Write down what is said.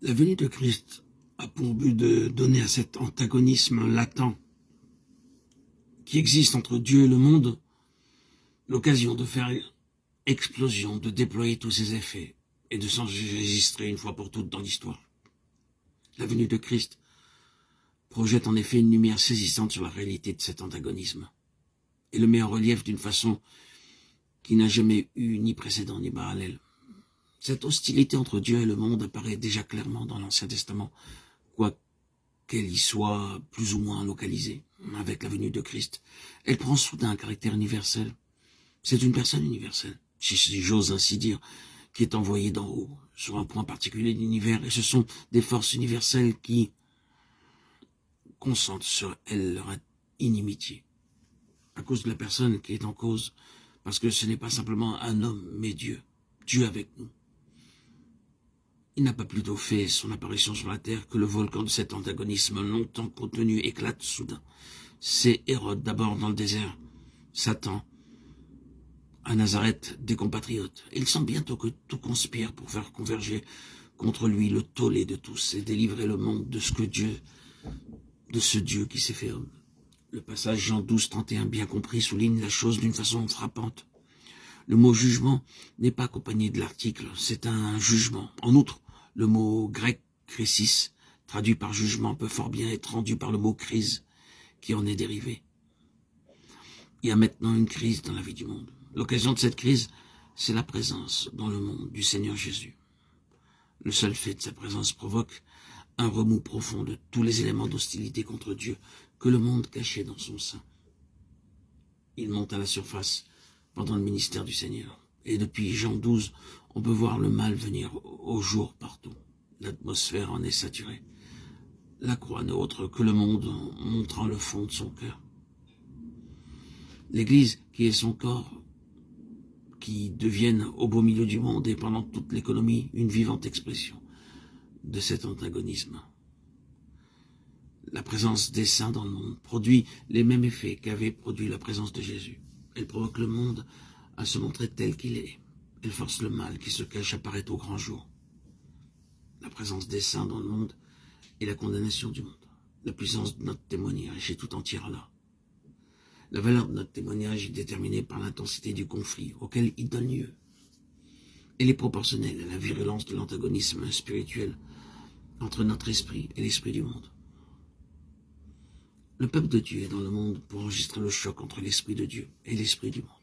La venue de Christ a pour but de donner à cet antagonisme latent qui existe entre Dieu et le monde l'occasion de faire explosion, de déployer tous ses effets et de s'enregistrer une fois pour toutes dans l'histoire. La venue de Christ projette en effet une lumière saisissante sur la réalité de cet antagonisme et le met en relief d'une façon qui n'a jamais eu ni précédent ni parallèle. Cette hostilité entre Dieu et le monde apparaît déjà clairement dans l'Ancien Testament, quoiqu'elle y soit plus ou moins localisée. Avec la venue de Christ, elle prend soudain un caractère universel. C'est une personne universelle, si j'ose ainsi dire, qui est envoyée d'en haut, sur un point particulier de l'univers, et ce sont des forces universelles qui concentrent sur elle leur inimitié, à cause de la personne qui est en cause, parce que ce n'est pas simplement un homme, mais Dieu, Dieu avec nous. Il n'a pas plutôt fait son apparition sur la terre que le volcan de cet antagonisme longtemps contenu éclate soudain. C'est Hérode d'abord dans le désert, Satan à Nazareth des compatriotes. Il semble bientôt que tout conspire pour faire converger contre lui le tollé de tous et délivrer le monde de ce Dieu qui s'est fait homme. Le passage Jean 12, 31 bien compris souligne la chose d'une façon frappante. Le mot jugement n'est pas accompagné de l'article, c'est un jugement. En outre, le mot grec krisis, traduit par jugement, peut fort bien être rendu par le mot crise, qui en est dérivé. Il y a maintenant une crise dans la vie du monde. L'occasion de cette crise, c'est la présence dans le monde du Seigneur Jésus. Le seul fait de sa présence provoque un remous profond de tous les éléments d'hostilité contre Dieu que le monde cachait dans son sein. Il monte à la surface pendant le ministère du Seigneur. Et depuis Jean 12, on peut voir le mal venir au jour partout. L'atmosphère en est saturée. La croix n'est autre que le monde montrant le fond de son cœur. L'Église, qui est son corps, qui devienne au beau milieu du monde et pendant toute l'économie une vivante expression de cet antagonisme. La présence des saints dans le monde produit les mêmes effets qu'avait produit la présence de Jésus. Elle provoque le monde à se montrer tel qu'il est. Elle force le mal qui se cache à apparaître au grand jour. La présence des saints dans le monde et la condamnation du monde. La puissance de notre témoignage est tout entière là. La valeur de notre témoignage est déterminée par l'intensité du conflit auquel il donne lieu. Elle est proportionnelle à la virulence de l'antagonisme spirituel entre notre esprit et l'esprit du monde. Le peuple de Dieu est dans le monde pour enregistrer le choc entre l'esprit de Dieu et l'esprit du monde.